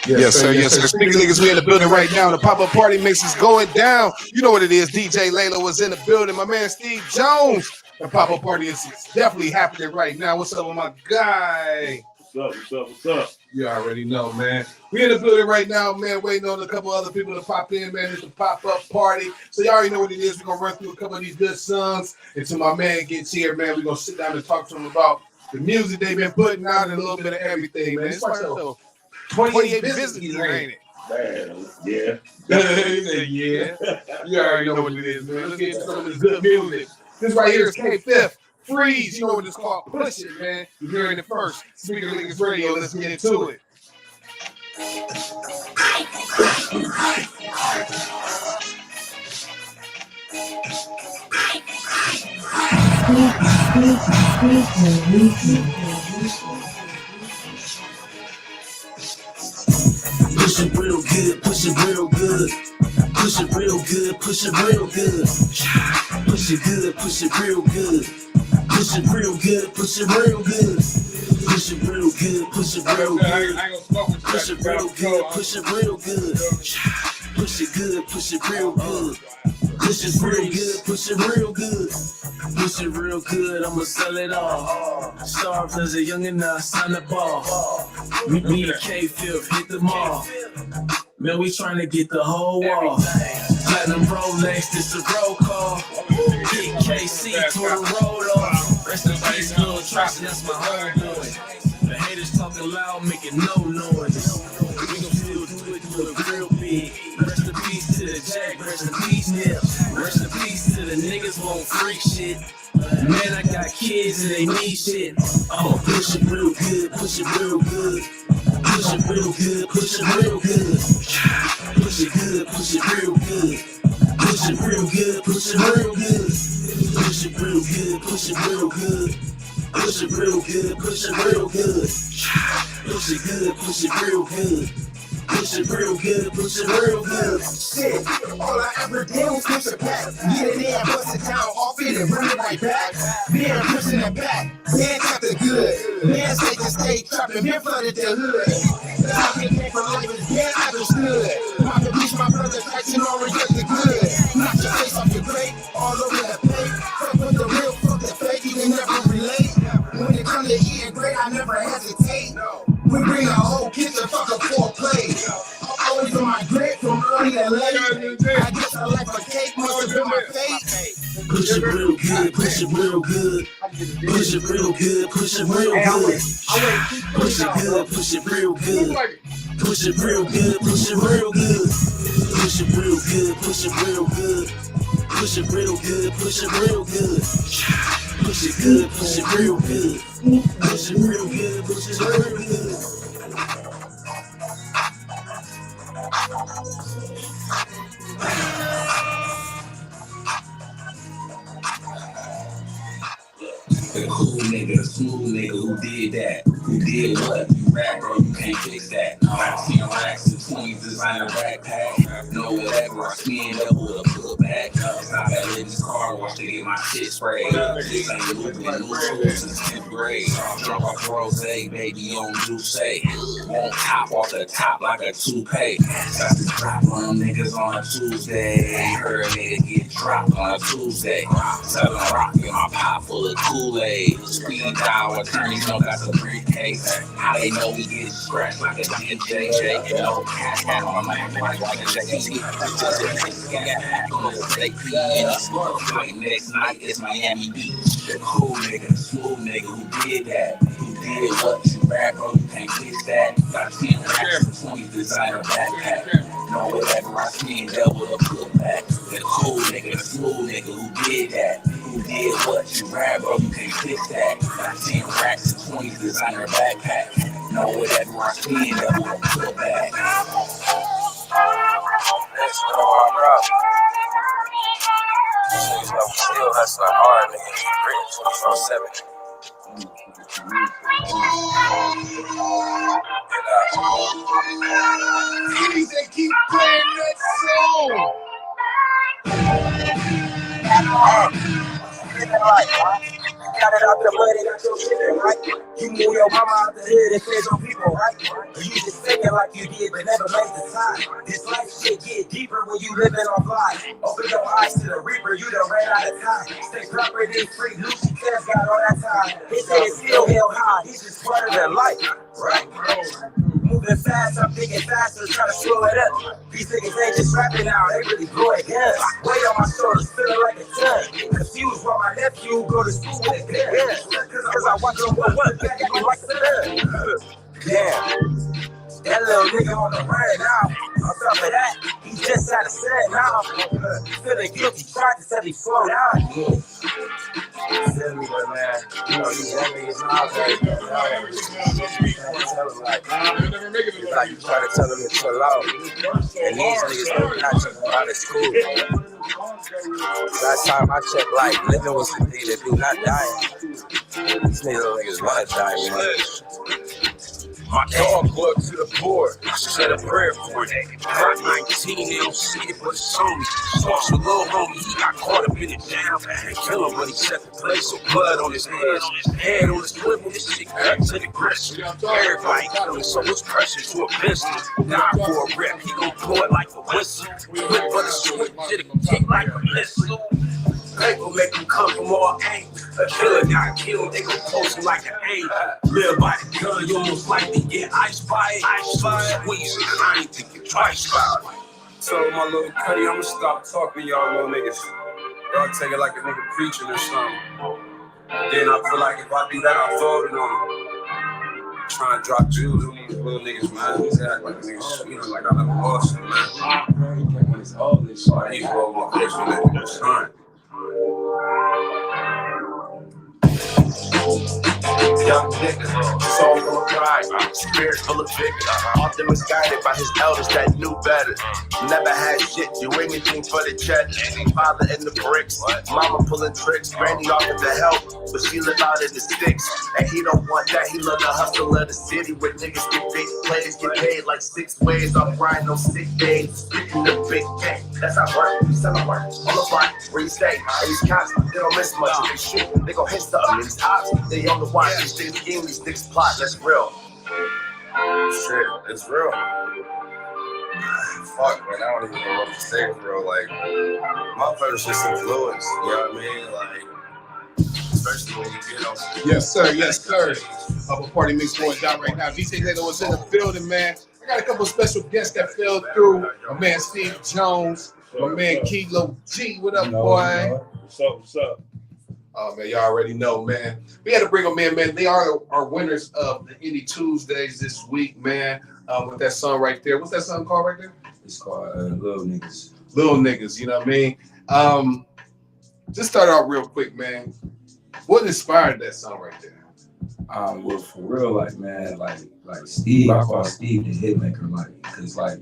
Yes, sir. Yes, sir. Speaking niggas, we in the building right now. The pop-up party mix is going down. You know what it is. DJ Layla was in the building. My man Steve Jones. The pop-up party is definitely happening right now. What's up with my guy? What's up? You already know, man. We in the building right now, man, waiting on a couple other people to pop in, man. It's a pop-up party. So you already know what it is. We're going to run through a couple of these good songs. Until my man gets here, man, we're going to sit down and talk to him about the music they've been putting out and a little bit of everything, man. It's like 28 business, ain't it? Man, yeah. Yeah. You already know what it is, man. Let's get into some of this good music. This right here is K5th. Freeze. You know what it's called. Push it, man. You're hearing it first. Speaker Niggas Radio. Let's get into it. Push it real good, push it real good. Push it real good, push it real good. Push it good, push it real good. Push it real good, push it real good. Push it real good, push it real good. Push it real good, push it real good. Push it good, push it real good. Push it real good, push it real good. Push it real good, I'ma sell it all. Starved as a youngin', I signed the ball. Me and K5th hit the mall. Man, we tryna get the whole wall. Platinum Rolex, this a roll call. Get KC, tore the road off. Rest in peace, Lil Tracy, that's my homeboy. The haters talking loud, making no noise. We gon' still do it, look real big. Rest in peace to the Jack, rest in peace, yeah. Rest in peace to the niggas won't freak shit. Man, I got kids and they need shit. I'ma push it real good, push it real good. Push it real good, push it real good. Push it good, push it real good. Push it real good, push it real good. Push it real good, push it real good. Push it real good, push it real good. Push it good, push it real good. Push it real good, push it real good. Shit, all I ever did was push a pack. Get it in, bust it down, off it and bring it right back. Man, pushing it back. Man, got the good. Man, stay to stay trapped and been flooded the hood. Talking came from life is been understood. My bitch, my brother, catching on reject the good. Knock your face off your grave, all over the plate. Fuck with the real, fuck the fake, you can never relate. When it comes to eating great, I never hesitate. We bring a whole kitchen, fuck a full plate. I'm always on my grip from early to late. I guess I like a cake, must have been my fate. Push it real good, push it real good. Push it real good, push it real good. Push it good, push it real good. Push it real good, push it real good. Push it real good, push it real good. Push it real good, push it real good. Push it good, push it real good. Push it real good, push it real good. The cool nigga, the smooth nigga who did that. Who did what? You rap, bro, you can't fix that. 10 racks and 20 designer backpack. No whatever, I spin up with a pull back. Stop at Lindy's car wash to get my shit sprayed. This ain't moving new schools since 10th grade. Drunk off rose, baby, on juice. Won't top off the top like a toupee. Got to drop on them niggas on a Tuesday. Heard nigga get dropped on a Tuesday. 7 rock in my pot full of Kool-Aid. Speed dial, attorneys know got some briefcase. How they know we get scratched like a DJJ. No cash hat on my Mac like a JC. Like next night is Miami Beach. The cool nigga, the smooth nigga who did that. Who did what? You rap, bro, you can't fix that. Got 10 racks and 20 designer backpack. No whatever I spin, double the putback. The cool nigga, the smooth nigga who did that. Who did what? You rap, bro, you can't fix that. Got 10 racks and 20 designer backpack. No whatever I spin, double the putback. Let's go, bro. Still hustling hard, nigga. Written 24/7. Ladies, and keep playing that song. Got it out the mud and got your shit right. You move your mama out the hood and fed your people right. You just think thinking like you did, but never made the time. This life shit get deeper when you living on fly. Open your eyes to the reaper, you done ran out of time. Stay proper than free, Lucy Tez got all that time. His head still held high, he's just part of their life, right? Moving fast, I'm thinking faster, trying to slow it up. These niggas ain't just rapping now, they really blowing guns. Weight on my shoulders, feeling like a ton. Confused why my nephew go to school with a gun. Cause I watch him go up, back at me like the sun. Damn. That little nigga on the run now. On top of that, he just had a set now. Feeling guilty, tried to set me slow down. Feel me, but man, you know, these niggas nowadays, it's like you try to tell them to chill out. And these niggas are not just out of school. Last time I checked, like, living was the thing that do not dying. These niggas wanna die, man. My dog go up to the board, I said a prayer for it. I'm 19, they don't see it, but it's on me. Social little homie, he got caught up in it down. They kill him when he set the place, so blood on his hands. Head on his swivel, this shit cut to the gristle. Everybody killing, so it's pressure to a pistol. Die for a rep, he gon' blow it like a whistle. Quick for the switch, it'll kick like a missile. People make them come from all angles. A killer got killed, they gon' post him like an angel. Live by the gun, you almost likely get iced by it. Squeeze it, I ain't thinking twice about it. So my little cutty, I'ma stop talking to y'all little niggas. Y'all take it like a nigga preaching or something. Then I feel like if I do that, I'm folding on them. Trying to drop jewels on these little niggas, man. These act like niggas sweet, like I never lost them, man. When it's all this shit, these little motherfuckers when they do son. Young nigga, soul full of pride, spirit full of vigor. Often misguided by his elders that knew better. Never had shit, do anything for the check. Father in the bricks, mama pulling tricks. Granny offered to help, but she live out in the sticks. And he don't want that, he love the hustle of the city where niggas get big players, get paid like 6 ways. I'm riding on sick days, speaking the big game. That's how work, we sell our work, on the block, where you stay. And these cops, they don't miss much, they shoot, they gon' hit something. These ops, they on the watch, these things game, these niggas plot, that's real. Shit, it's real. Fuck, man, I don't even know what to say, bro. Like, motherfuckers just influence, you know what I mean? Like, especially when you get on. Yes, sir. Yes, sir. Upper Party Mix going down right now. DJ Lato was in the building, man. I got a couple of special guests that fell through. My man Steve Jones, my man Kilo G. What up, boy? What's up? What's up? Oh, man, y'all already know, man. We had to bring them in, man. They are our winners of the Indie Tuesdays this week, man. With that song right there. What's that song called right there? It's called Little Niggas. Little Niggas, you know what I mean? Just start out real quick, man. What inspired that song right there? Well, for real, like, man, like Steve, I call Steve the hitmaker, like, cause like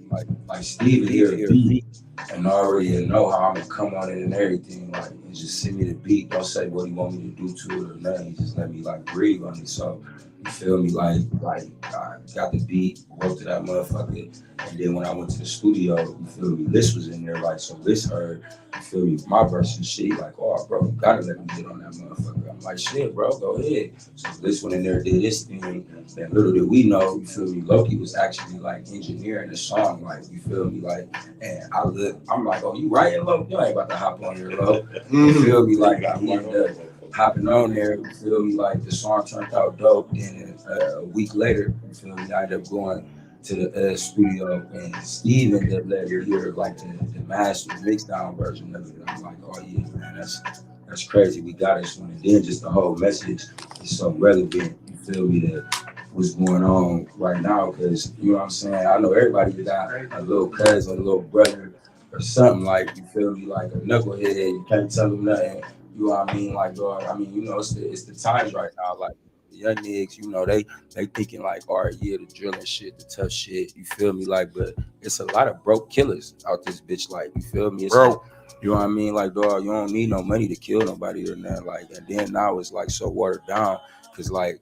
Steve hear the beat and already know how I'm gonna come on it and everything, like, and just send me the beat. Don't say what he want me to do to it or nothing. He just let me like breathe on it. So you feel me, like I got the beat, wrote to that motherfucker, and then when I went to the studio, you feel me, Liz was in there, like, so Liz heard, you feel me, my verse and shit, like, oh, bro, you gotta let me get on that motherfucker. I'm like, shit, bro, go ahead. So Liz went in there, did this thing, and little did we know, you feel me, Loki was actually, like, engineering the song, like, you feel me, like, and I'm like, oh, you writing, Loki? You ain't about to hop on here, Loki. You feel me, like, I ended up hopping on there, you feel me, like, the song turned out dope, and a week later, you feel me, I ended up going to the studio, and Steve ended up letting me hear like the master mix down version of it. I'm like, oh yeah, man, that's crazy. We got this one, and then just the whole message is so relevant. You feel me, that what's going on right now? Because you know what I'm saying. I know everybody got a little cousin, a little brother, or something, like, you feel me, like a knucklehead. You can't tell them nothing. You know what I mean? Like, dog, I mean, you know, it's the times right now, like. Young niggas, you know, they thinking like, all right, yeah, the drilling shit, the tough shit, you feel me? Like, but it's a lot of broke killers out this bitch, like, you feel me? It's Bro. You know what I mean? Like, dog, you don't need no money to kill nobody or nothing, like, and then now it's like so watered down, because like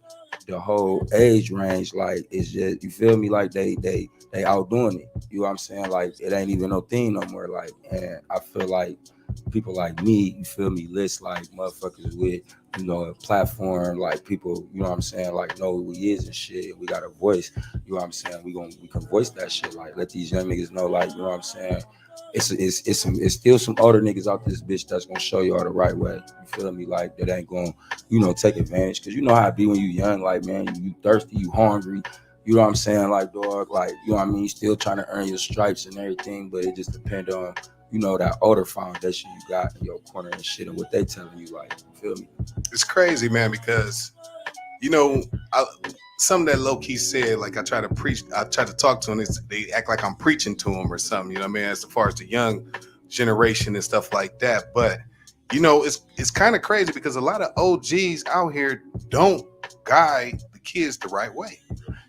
the whole age range, like, it's just, you feel me? Like they outdoing it. You know what I'm saying? Like, it ain't even no thing no more. Like, and I feel like people like me, you feel me, list like motherfuckers with, you know, a platform, like people, you know what I'm saying, like know who we is and shit. We got a voice, you know what I'm saying. We can voice that shit. Like let these young niggas know, like, you know what I'm saying. It's still some older niggas out this bitch that's gonna show y'all the right way. You feel me? Like that ain't gonna, you know, take advantage. Cause you know how it be when you young, like man, you thirsty, you hungry. You know what I'm saying? Like dog, like you know what I mean. Still trying to earn your stripes and everything, but it just depends on, you know, that older foundation you got in your corner and shit, and what they telling you. Like, you feel me? It's crazy, man, because you know, something that low key said, like I try to talk to them, they act like I'm preaching to them or something, you know what I mean, as far as the young generation and stuff like that. But you know, it's kind of crazy because a lot of OGs out here don't guide the kids the right way.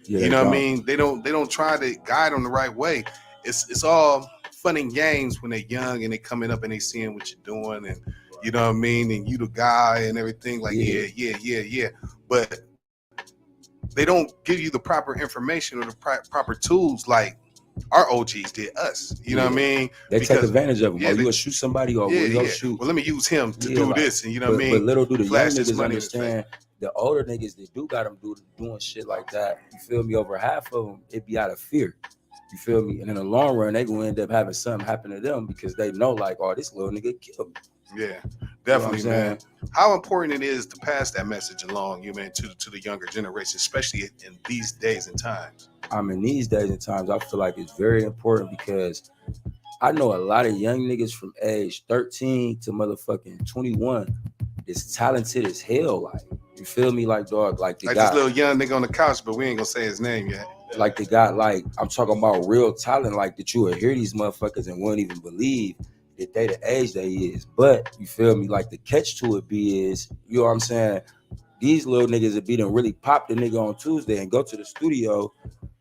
Yeah, you know what I mean? They don't try to guide them the right way. It's all fun and games when they're young and they coming up and they seeing what you're doing, and you know what I mean, and you the guy and everything, like yeah. But they don't give you the proper information or the proper tools like our OGs did us. You know what I mean? They take advantage of them. Or you gonna shoot somebody, or you gonna shoot. Well, let me use him to do this, and you know what I mean? But little do the young niggas understand. The older niggas that do got them doing shit like that, you feel me? Over half of them, it be out of fear. You feel me? And in the long run, they gonna end up having something happen to them because they know, like, oh, this little nigga killed me. Yeah, definitely, you know man. How important it is to pass that message along, you man, to the younger generation, especially in these days and times. In these days and times, I feel like it's very important because I know a lot of young niggas from age 13 to motherfucking 21 is talented as hell. Like, you feel me? Like, dog, like the guy, this little young nigga on the couch, but we ain't gonna say his name yet. Like the guy, like I'm talking about real talent, like that you would hear these motherfuckers and wouldn't even believe that they the age they is. But you feel me? Like the catch to it is, you know what I'm saying? These little niggas would be done really pop the nigga on Tuesday and go to the studio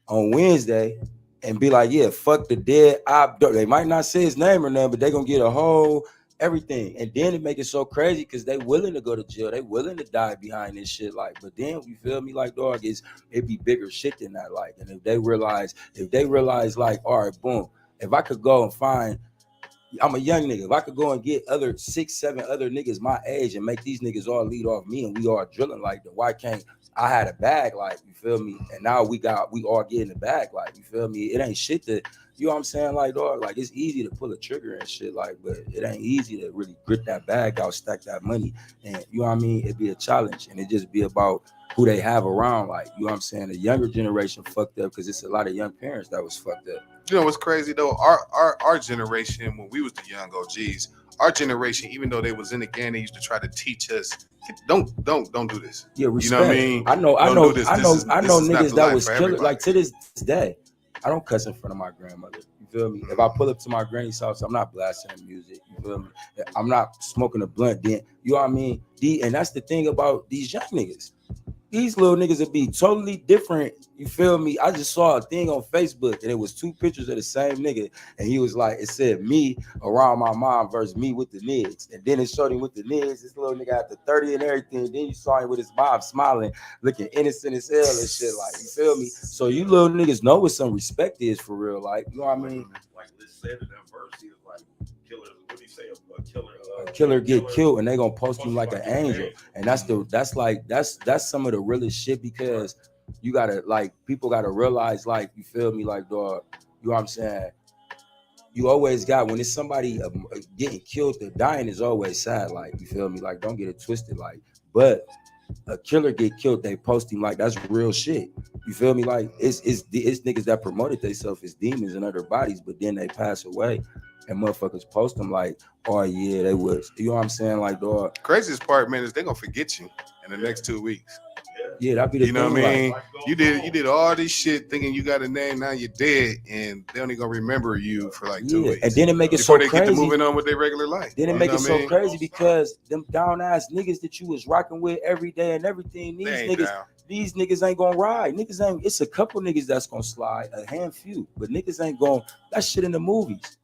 on Wednesday and be like, yeah, fuck the dead op. They might not say his name or nothing, but they gonna get a whole everything. And then it make it so crazy because they willing to go to jail. They willing to die behind this shit. Like, but then you feel me? Like, dog, it be bigger shit than that. Like, and if they realize like, all right, boom, if I could go and find, I'm a young nigga, if I could go and get 6-7 other niggas my age and make these niggas all lead off me and we all drilling, like, why can't I had a bag, like, you feel me? And now we all get in the bag, like, you feel me? It ain't shit to, you know what I'm saying? Like, dog, like, it's easy to pull a trigger and shit, like, but it ain't easy to really grit that bag out, stack that money. And you know what I mean? It'd be a challenge, and it just be about who they have around, like, you know what I'm saying? The younger generation fucked up because it's a lot of young parents that was fucked up. You know what's crazy though? Our generation, when we was the young OGs, our generation, even though they was in the game, they used to try to teach us, don't do this. Yeah, respect. You know what I mean? I know niggas that was killer. Like, to this day, I don't cuss in front of my grandmother. You feel me? If I pull up to my granny's house, I'm not blasting the music. You feel me? I'm not smoking a blunt. Then, you know what I mean? And that's the thing about these young niggas. These little niggas would be totally different. You feel me? I just saw a thing on Facebook and it was 2 pictures of the same nigga. And he was like, it said me around my mom versus me with the niggas. And then it showed him with the niggas. This little nigga had the 30 and everything. Then you saw him with his mom smiling, looking innocent as hell and shit. Like, you feel me? So you little niggas know what some respect is for real. Like, you know what I mean? Like Liz said in that verse, he was like, killer, what do you say? A killer get killed and they gonna post him like an angel. And that's some of the realest shit, because you gotta, like, people gotta realize, like, you feel me, like, dog, you know what I'm saying? You always got, when it's somebody getting killed, the dying is always sad, like, you feel me? Like, don't get it twisted, like, but a killer get killed, they post him like that's real shit. You feel me? Like, it's niggas that promoted themselves as demons in other bodies, but then they pass away. And motherfuckers post them like, oh yeah, they was. You know what I'm saying? Like, dog. Craziest part, man, is they gonna forget you in the next 2 weeks. Yeah, that'd be the thing. You know what I mean? Like, you did all this shit thinking you got a name, now you're dead, and they only gonna remember you for like 2 weeks. And then it make it so crazy. Before they get to moving on with their regular life. Then it make it so crazy because them down ass niggas that you was rocking with every day and everything, these niggas ain't gonna ride. It's a couple niggas that's gonna slide, a handful, but niggas ain't gonna, that shit in the movies.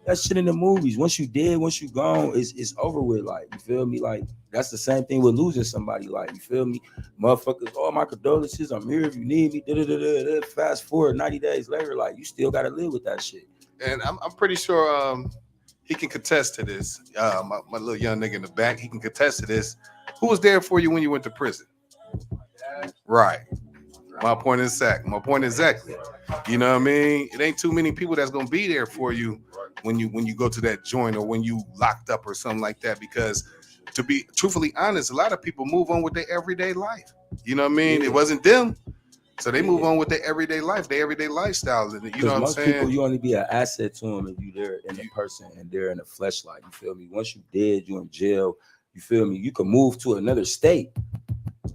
That shit in the movies. Once you dead, once you gone, it's over with. Like, you feel me? Like, that's the same thing with losing somebody. Like, you feel me? Motherfuckers, oh, my condolences, I'm here if you need me. Fast forward 90 days later, like, you still gotta live with that shit. And I'm pretty sure he can contest to this. My little young nigga in the back, he can contest to this. Who was there for you when you went to prison? Right. My point exactly. You know what I mean? It ain't too many people that's gonna be there for you when you go to that joint or when you locked up or something like that. Because to be truthfully honest, a lot of people move on with their everyday life. You know what I mean? It wasn't them. So they move on with their everyday life, their everyday lifestyle. You know what I'm most saying? people, you only be an asset to them if you there in the person and they're in the fleshlight. You feel me? Once you dead, you in jail. You feel me? You can move to another state.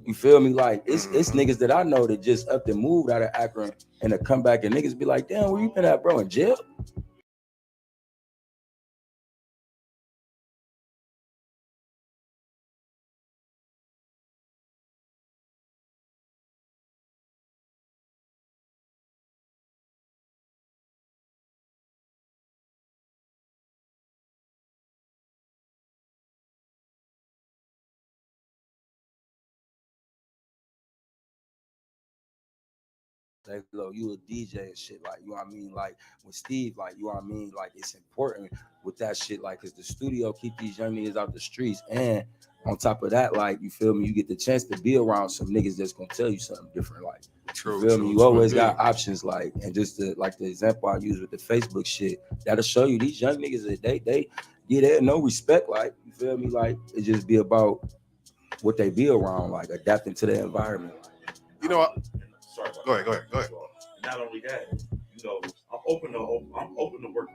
You feel me? Like it's niggas that I know that just up and moved out of Akron and to come back and niggas be like, damn, where you been at, bro? In jail? Like, look, you a DJ and shit, like, you know what I mean? Like, with Steve, like, you know what I mean? Like, it's important with that shit, like, because the studio keep these young niggas out the streets. And on top of that, like, you feel me? You get the chance to be around some niggas that's gonna tell you something different, like, you feel me? You always got options, like, and just the example I use with the Facebook shit, that'll show you these young niggas that they have no respect, like, you feel me? Like, it just be about what they be around, like, adapting to the environment. You know what? Go ahead. Not only that, you know, I'm open to work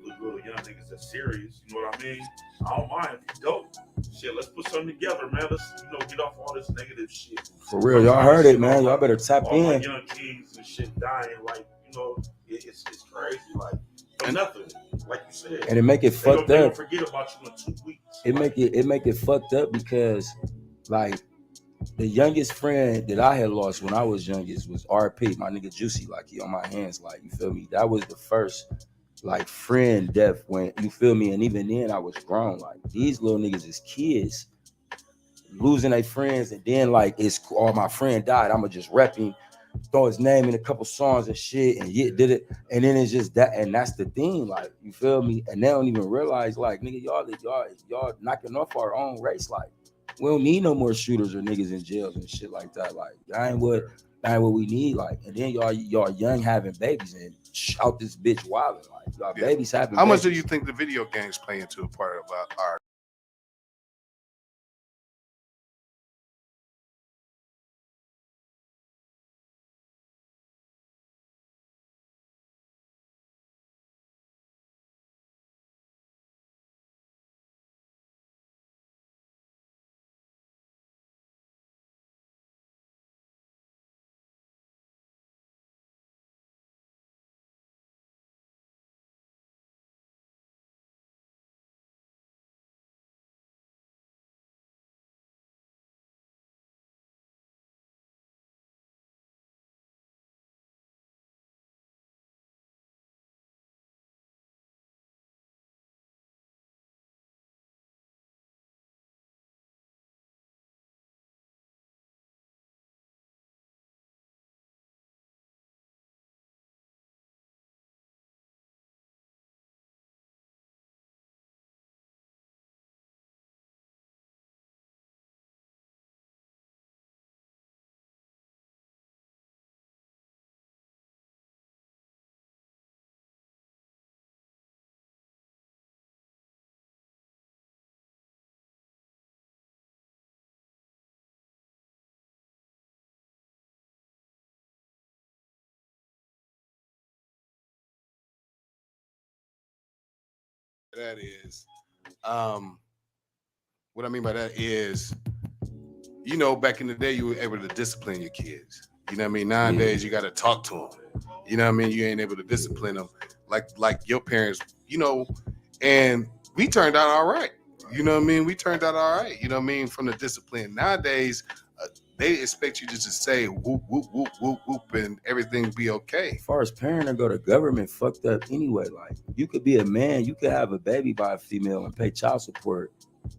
with little young niggas that's serious. You know what I mean? I don't mind if you dope. Shit, let's put something together, man. Let's get off all this negative shit. For real, y'all heard it, man. Y'all better tap all my in. young kids and shit dying, like, you know, it's crazy, like for nothing, like you said. And it make it fucked they up. don't forget about you in 2 weeks. It make it fucked up because, like, the youngest friend that I had lost when I was youngest was RP, my nigga Juicy, like, he on my hands, like, you feel me? That was the first, like, friend death when, you feel me? And even then I was grown, like, these little niggas is kids losing their friends, and then, like, it's all my friend died, I'ma just rep him, throw his name in a couple songs and shit, and did it, and then it's just that, and that's the thing, like, you feel me? And they don't even realize, like, nigga, y'all knocking off our own race, like, we don't need no more shooters or niggas in jails and shit like that. Like, that ain't what we need. Like, and then y'all young having babies and shout this bitch wilding. Like, y'all babies having. How much babies. do you think the video games play into a part of our? That is, what I mean by that is, you know, back in the day, you were able to discipline your kids. You know what I mean? Nowadays, you got to talk to them. You know what I mean? You ain't able to discipline them like your parents, you know, and we turned out all right. You know what I mean? We turned out all right. You know what I mean? From the discipline. Nowadays, they expect you just to say whoop, whoop, whoop, whoop, whoop, and everything be okay. As far as parenting go, the government fucked up anyway. Like, you could be a man, you could have a baby by a female and pay child support,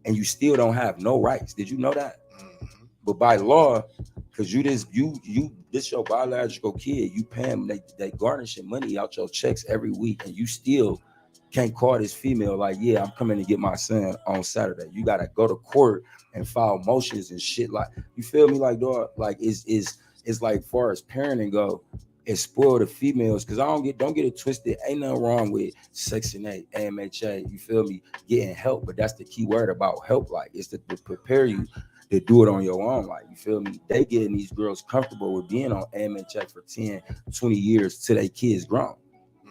and you still don't have no rights. Did you know that? Mm-hmm. But by law, because this your biological kid, you pay them, they garnishing money out your checks every week, and you still can't call this female like, yeah, I'm coming to get my son on Saturday. You gotta go to court and file motions and shit. Like, you feel me? Like, dog, like it's like far as parenting go, and spoil the females, because don't get it twisted. Ain't nothing wrong with Section 8, AMHA, you feel me, getting help, but that's the key word about help. Like, it's to prepare you to do it on your own. Like, you feel me? They getting these girls comfortable with being on AMHA for 10, 20 years till they kids grown.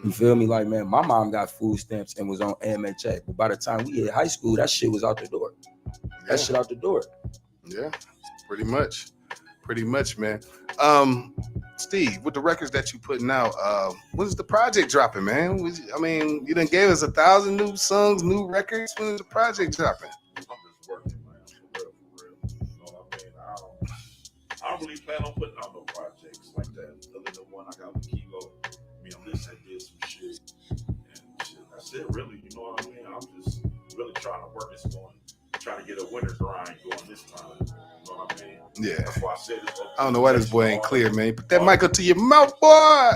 You feel me? Like, man, my mom got food stamps and was on AMHA, but by the time we hit high school, that shit was out the door. That shit out the door. Yeah, pretty much, man. Steve, with the records that you putting out, when's the project dropping, man? I mean, you done gave us 1,000 new songs, new records. When's the project dropping? I'm just working, man. For real. You know what I mean? I don't really plan on putting out no projects like that. Other than the one I got with Kilo. Me on this, I did some shit. And shit, that's it, really. You know what I mean? I'm just really trying to work this one. Trying to get a winter grind going this time. You know what I mean? Yeah. That's why I said this. I don't know why this boy ain't clear, man. Put that mic up to your mouth, boy. I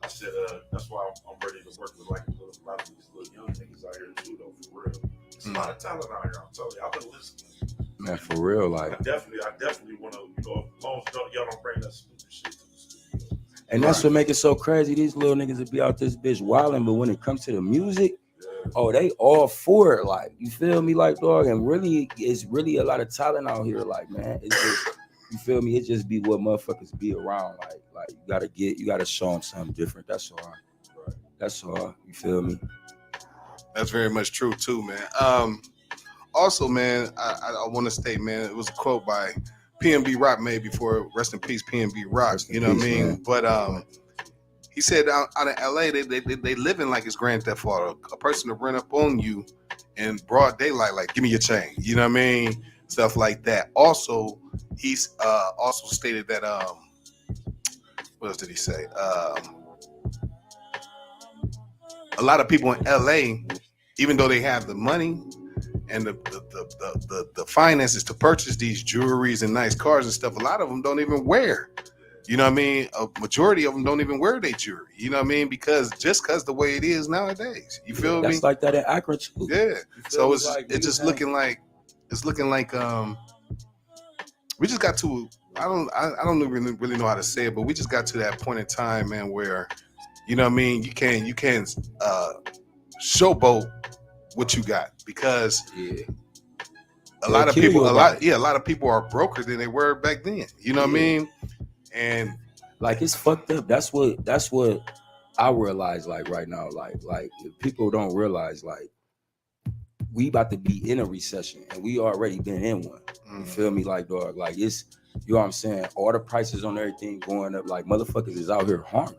said that's why I'm ready to work with like a lot of these little young niggas out here too, though, for real. There's a lot of talent out here. I'm telling you, I've been listening. Man, for real, like. I definitely want to, you know, as long as y'all don't bring that stupid shit to the studio. And that's what make it so crazy. These little niggas will be out this bitch wilding, but when it comes to the music, oh, they all for it. Like, you feel me? Like, dog, and really, it's really a lot of talent out here. Like, man, it's just, you feel me? It just be what motherfuckers be around. Like you gotta show them something different. That's all. Right. That's all. You feel me? That's very much true too, man. Also, man, I want to state, man, it was a quote by PNB Rock made before, rest in peace, PNB Rock. You know what I mean? Man. But he said out in LA, they living like it's Grand Theft Auto. A person to run up on you in broad daylight, like, give me your chain. You know what I mean? Stuff like that. Also, he's also stated that what else did he say? A lot of people in LA, even though they have the money and the finances to purchase these jewelries and nice cars and stuff, a lot of them don't even wear. You know what I mean? A majority of them don't even wear their jewelry. You know what I mean? Because the way it is nowadays. You feel me? That's like that in Akron too. Yeah. So it's just looking like we just got to. I don't even really know how to say it, but we just got to that point in time, man, where, you know what I mean, you can't showboat what you got, because a lot of people are broker than they were back then. You know what I mean? And like, it's fucked up. That's what I realize, like, right now, like people don't realize, like, we about to be in a recession and we already been in one. You feel me? Like, dog, like, it's, you know what I'm saying? All the prices on everything going up. Like, motherfuckers is out here hungry.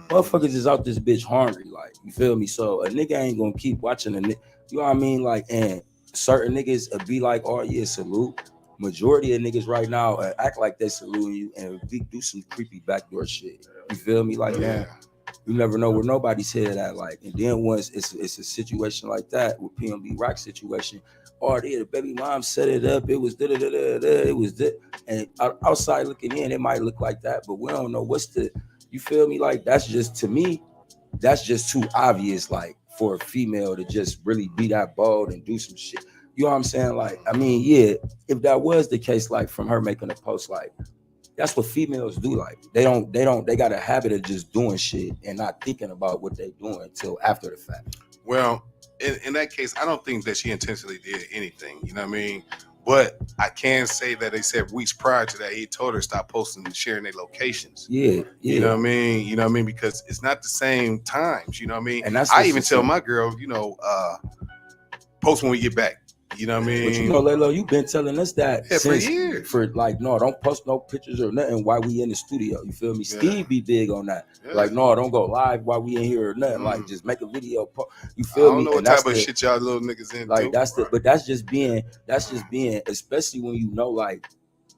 Motherfuckers is out this bitch hungry. Like, you feel me? So a nigga ain't gonna keep watching a nigga. You know what I mean? Like, and certain niggas be like, oh yeah, salute. Majority of niggas right now act like they saluting you and do some creepy backdoor shit. You feel me? Like, man, you never know where nobody's headed at. Like, and then once it's a situation like that with PNB Rock situation, oh, the baby mom set it up. It was it was that, and outside looking in, it might look like that, but we don't know what's the. You feel me? Like, that's just, to me, that's just too obvious. Like, for a female to just really be that bold and do some shit. You know what I'm saying? Like, I mean, yeah, if that was the case, like, from her making a post, like, that's what females do. Like, they got a habit of just doing shit and not thinking about what they're doing until after the fact. Well, in that case, I don't think that she intentionally did anything. You know what I mean? But I can say that they said weeks prior to that, he told her stop posting and sharing their locations. Yeah. You know what I mean? You know what I mean? Because it's not the same times. You know what I mean? And that's I even tell my girl, post when we get back. You know what I mean? But you know, Lalo, you've been telling us that for years. For like, no, don't post no pictures or nothing while we in the studio. You feel me? Yeah. Steve be big on that. Yeah. Like, no, don't go live while we in here or nothing. Like, just make a video. You feel me? I don't know what type of shit y'all little niggas in. Like, but that's just being, especially when you know, like,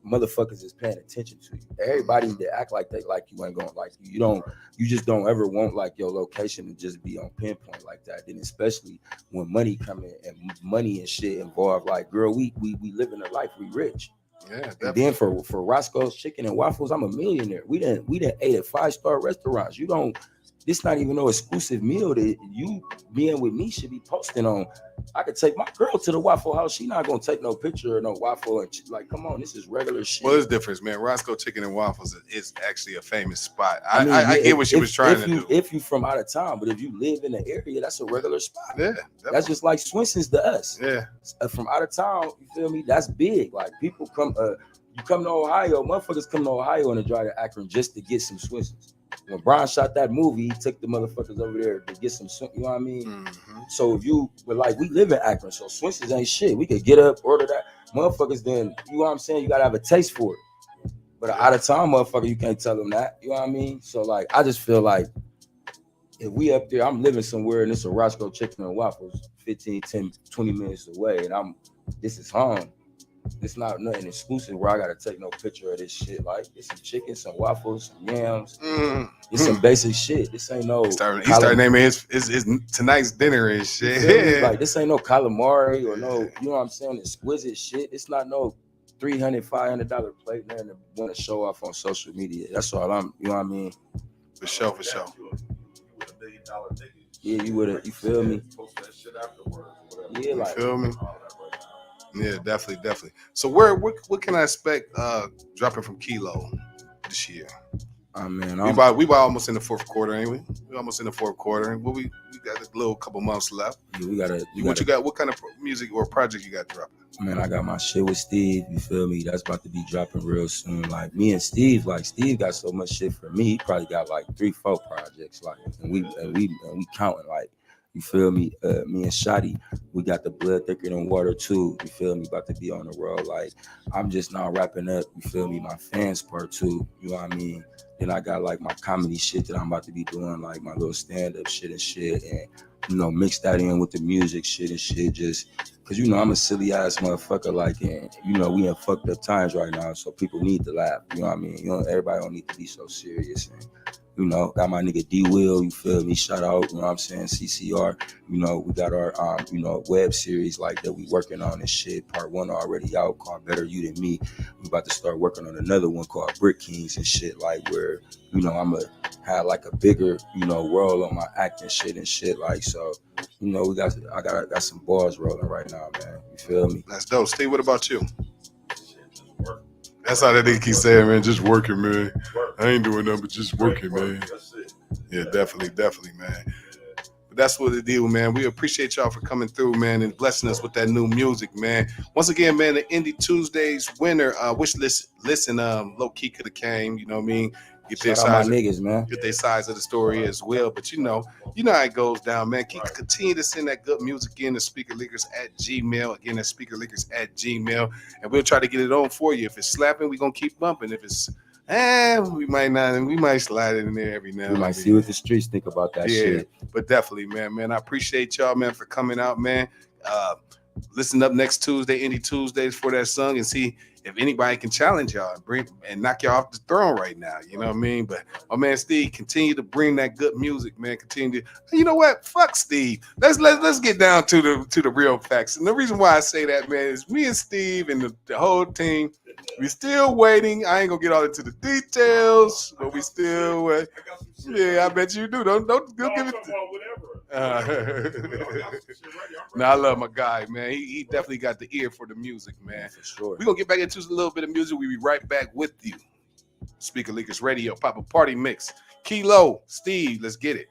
motherfuckers is paying attention to you. Everybody that act like they like you ain't gonna like you. You just don't ever want like your location to just be on pinpoint like that. Then especially when money come in and money and shit involved, like, girl, we living a life, we rich. Yeah. Definitely. And then for Roscoe's Chicken and Waffles, I'm a millionaire. We done ate at 5-star restaurants. You don't this not even no exclusive meal that you being with me should be posting on. I could take my girl to the Waffle House. She not gonna take no picture of no waffle and like, come on, this is regular shit. Well, there's difference, man. Roscoe Chicken and Waffles is actually a famous spot. I get what she was trying to do. If you from out of town, but if you live in the area, that's a regular spot. Yeah, that's just like Swenson's to us. Yeah, from out of town, you feel me? That's big. Like people come, you come to Ohio, motherfuckers come to Ohio and drive to Akron just to get some Swenson's. When Brian shot that movie, he took the motherfuckers over there to get some, you know what I mean? Mm-hmm. So if you, but like we live in Akron, so Swenson's ain't shit. We could get up, order that. Motherfuckers then, you know what I'm saying? You gotta have a taste for it. But out of town motherfucker, you can't tell them that. You know what I mean? So like, I just feel like if we up there, I'm living somewhere and it's a Roscoe Chicken and Waffles 15, 10, 20 minutes away, and this is home. It's not nothing exclusive where I gotta take no picture of this shit. Like it's some chicken, some waffles, some yams. It's some basic shit. This ain't no. He started naming his tonight's dinner and shit. Like this ain't no calamari or no, you know what I'm saying, exquisite shit. It's not no $300, $500 plate there to want to show off on social media. That's all I'm. You know what I mean? For sure. Yeah, you would have. You feel me? Yeah, like. You feel me? Yeah, definitely. So what can I expect dropping from Kilo this year? Man, we about almost in the fourth quarter, ain't we? We're almost in the fourth quarter. Well, we got a little couple months left. Yeah, we got. What you got? What kind of music or project you got dropping? Man, I got my shit with Steve. You feel me? That's about to be dropping real soon. Like me and Steve, like Steve got so much shit for me. He probably got like 3-4 projects. Like, and we counting like. You feel me? Me and Shotty, we got the Blood Thicker Than Water too. You feel me? About to be on the road. Like, I'm just now wrapping up, you feel me? My fans part too. You know what I mean? Then I got like my comedy shit that I'm about to be doing, like my little stand-up shit and shit. And, you know, mix that in with the music shit and shit. Just because, you know, I'm a silly ass motherfucker. Like, and, you know, we in fucked up times right now. So people need to laugh. You know what I mean? You know, everybody don't need to be so serious. And, you know, got my nigga D-Will, you feel me? Shout out, you know what I'm saying? CCR, you know, we got our, you know, web series like that we working on and shit. Part 1 already out called Better You Than Me. We about to start working on another one called Brick Kings and shit, like where, you know, I'm going to have like a bigger, you know, world on my acting shit and shit. Like, so, you know, I got some balls rolling right now, man. You feel me? That's dope. Steve, what about you? That's how that nigga keep saying, man. Just working, man. I ain't doing nothing but just working, man. Yeah, definitely, man. But that's what it deal, man. We appreciate y'all for coming through, man, and blessing us with that new music, man. Once again, man, the Indie Tuesdays winner, wish listen, low key could have came. You know what I mean? Get their size, niggas, man. Get their size of the story as well. But you know how it goes down, man. Continue to send that good music in to speakerleakers@gmail. Again, that's speakerleakers@gmail, and we'll try to get it on for you. If it's slapping, we're gonna keep bumping. If it's we might not, and we might slide it in there every now and then. We might see what the streets think about that shit. But definitely, man. I appreciate y'all, man, for coming out, man. Listen up next Tuesday, Indie Tuesdays, for that song, and see if anybody can challenge y'all and knock y'all off the throne right now. You know what I mean? But my man Steve, continue to bring that good music, man. Continue to, you know what? Fuck Steve. Let's get down to the real facts. And the reason why I say that, man, is me and Steve and the whole team, we still waiting. I ain't gonna get all into the details, but we still wait. Yeah, I bet you do. Don't give it. No, I love my guy, man. He definitely got the ear for the music, man. For sure. We're gonna get back into a little bit of music. We'll be right back with you. Speaker Leakers Radio, Pop-Up Party Mix. Kilo, Steve, let's get it.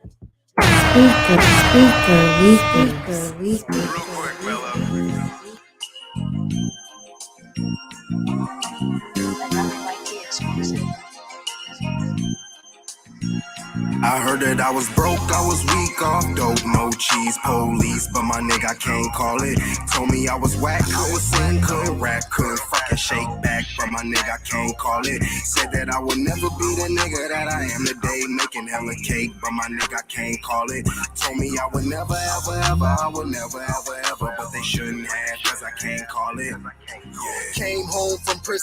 I heard that I was broke, I was weak off dope, no cheese, police, but my nigga I can't call it. Told me I was whack, couldn't sing, couldn't rap, couldn't fucking shake back, but my nigga I can't call it. Said that I would never be the nigga that I am today, making hella cake, but my nigga I can't call it. Told me I would never, ever, I would never, ever, but they shouldn't have, cause I can't call it. Yeah. Came home from prison